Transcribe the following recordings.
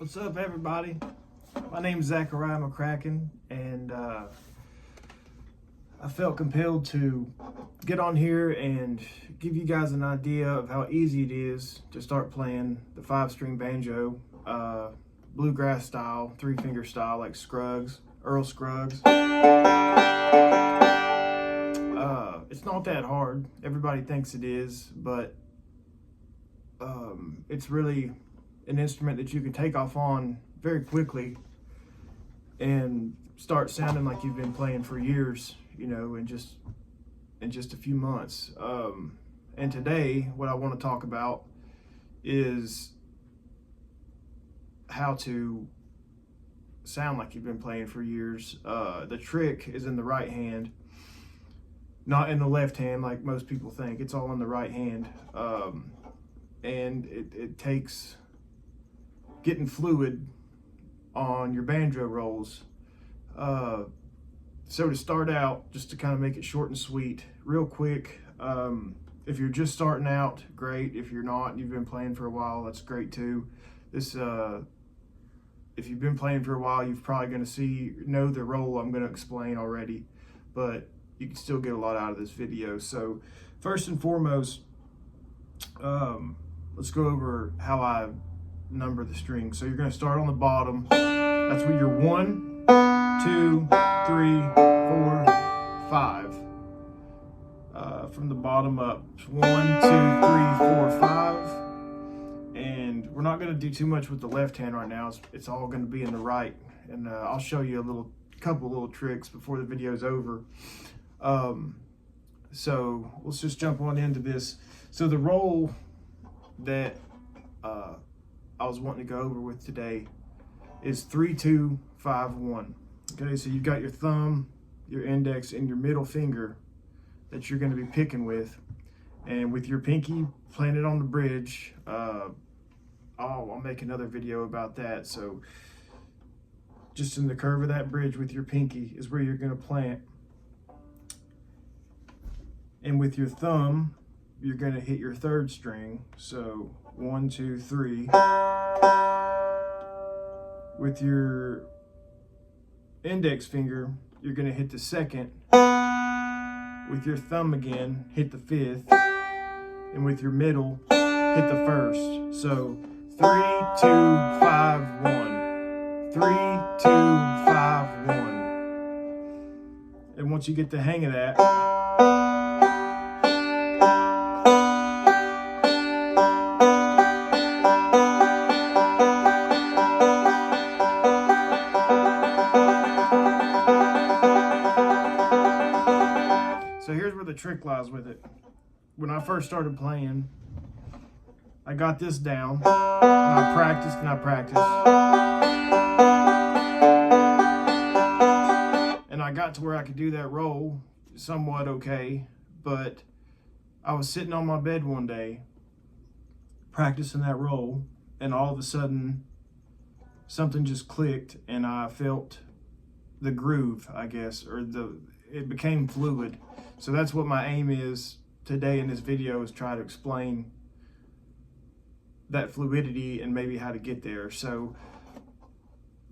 What's up, everybody? My name's Zachariah McCracken, and I felt compelled to get on here and give you guys an idea of how easy it is to start playing the 5-string banjo, bluegrass style, 3-finger style, like Scruggs, Earl Scruggs. It's not that hard. Everybody thinks it is, but it's really an instrument that you can take off on very quickly and start sounding like you've been playing for years, you know, in just a few months. And today, what I want to talk about is how to sound like you've been playing for years. The trick is in the right hand, not in the left hand like most people think. It's all in the right hand. And it takes getting fluid on your banjo rolls. So to start out, just to kind of make it short and sweet, real quick, if you're just starting out, great. If you're not, you've been playing for a while, that's great too. If you've been playing for a while, you're probably going to know the roll I'm going to explain already, but you can still get a lot out of this video. So first and foremost, let's go over how I number the strings. So you're going to start on the bottom. That's where you're 1, 2, 3, 4, 5. From the bottom up, 1, 2, 3, 4, 5. And we're not going to do too much with the left hand right now. It's all going to be in the right. And I'll show you a couple little tricks before the video's over. So let's just jump on into this. So the roll that I was wanting to go over with today is 3, 2, 5, 1. Okay, so you've got your thumb, your index, and your middle finger that you're going to be picking with, and with your pinky planted on the bridge. I'll make another video about that. So just in the curve of that bridge with your pinky is where you're going to plant, and with your thumb you're going to hit your 3rd string. So 1, 2, 3. With your index finger, you're going to hit the 2nd. With your thumb again, hit the 5th. And with your middle, hit the 1st. So 3, 2, 5, 1. 3, 2, 5, 1. And once you get the hang of that, so here's where the trick lies with it. When I first started playing, I got this down, and I practiced and I practiced. And I got to where I could do that roll somewhat okay, but I was sitting on my bed one day, practicing that roll, and all of a sudden, something just clicked, and I felt the groove, I guess, or it became fluid. So that's what my aim is today in this video, is try to explain that fluidity and maybe how to get there. So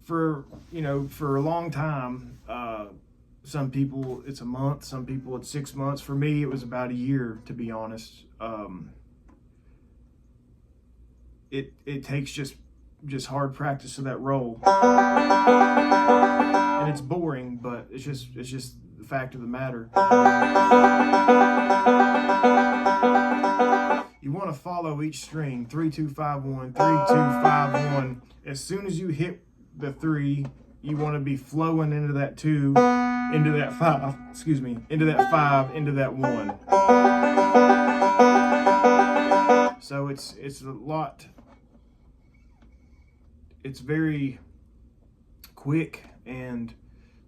for a long time, some people it's a month, some people it's 6 months. For me, it was about a year, to be honest. It takes just hard practice of that roll, and it's boring, but it's just the fact of the matter. You want to follow each string, 3, 2, 5, 1, 3, 2, 5, 1. As soon as you hit the 3, you want to be flowing into that 2, into that 5, into that 5, into that 1. So it's a lot. It's very quick and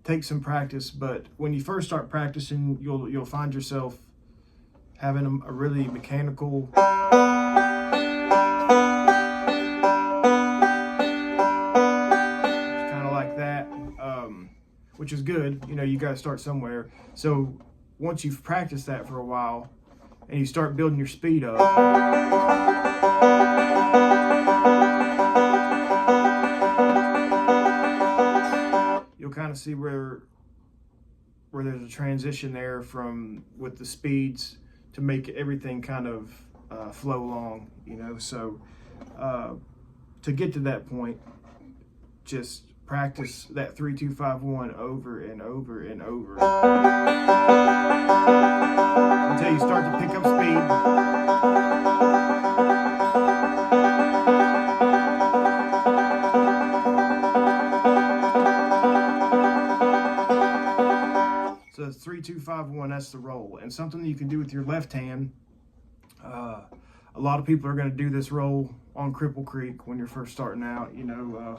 takes some practice, but when you first start practicing, you'll find yourself having a really mechanical, kind of like that, which is good. You know, you got to start somewhere. So once you've practiced that for a while and you start building your speed up, kind of see where there's a transition there from with the speeds to make everything kind of flow along, you know. So to get to that point, just practice that 3-2-5-1 over and over and over until you start to pick up speed. So 3-2-5-1, that's the roll. And something that you can do with your left hand. A lot of people are going to do this roll on Cripple Creek when you're first starting out, you know.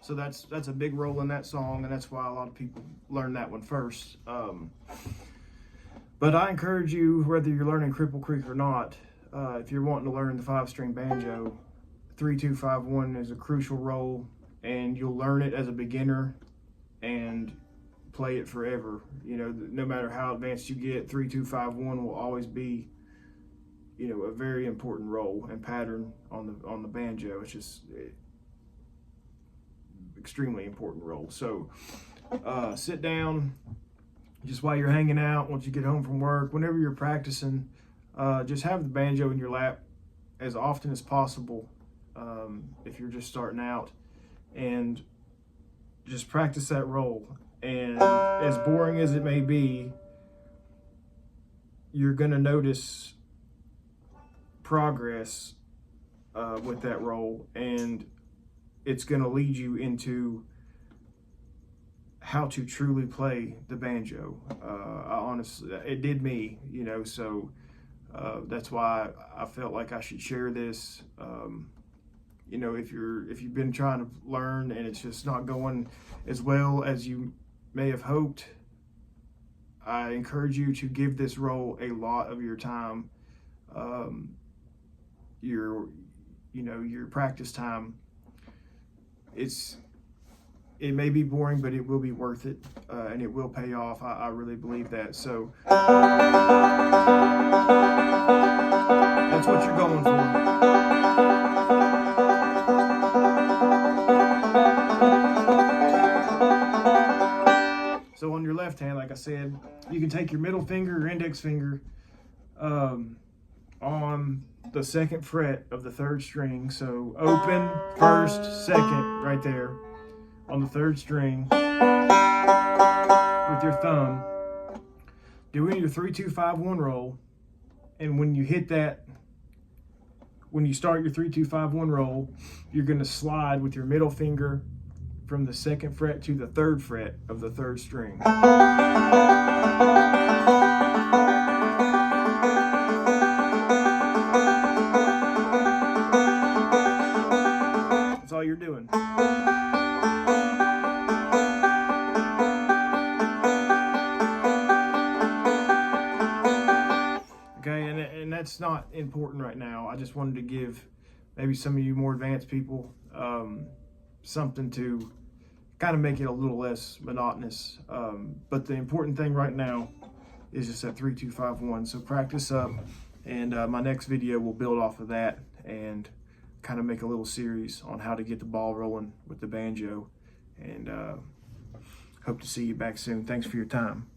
So that's a big roll in that song, and that's why a lot of people learn that one first. But I encourage you, whether you're learning Cripple Creek or not, if you're wanting to learn the 5-string banjo, 3-2-5-1 is a crucial roll, and you'll learn it as a beginner and play it forever. You know, no matter how advanced you get, 3-2-5-1 will always be, you know, a very important roll and pattern on the banjo. It's just extremely important role. So sit down just while you're hanging out, once you get home from work, whenever you're practicing, just have the banjo in your lap as often as possible if you're just starting out, and just practice that roll. And as boring as it may be, you're going to notice progress with that roll, and it's going to lead you into how to truly play the banjo. I honestly, it did me, you know, so that's why I felt like I should share this. You know, if you've been trying to learn and it's just not going as well as you may have hoped, I encourage you to give this role a lot of your time, your practice time. It may be boring, but it will be worth it, and it will pay off. I really believe that. So that's what you're going for. So on your left hand, like I said, you can take your middle finger or index finger on the 2nd fret of the 3rd string. So open, 1st, 2nd, right there on the 3rd string with your thumb, doing your 3-2-5-1 roll. And when you hit that, when you start your 3-2-5-1 roll, you're going to slide with your middle finger from the 2nd fret to the 3rd fret of the 3rd string. That's all you're doing. Okay, and that's not important right now. I just wanted to give maybe some of you more advanced people something to kind of make it a little less monotonous. But the important thing right now is just that 3-2-5-1. So practice up, and my next video will build off of that and kind of make a little series on how to get the ball rolling with the banjo. And hope to see you back soon. Thanks for your time.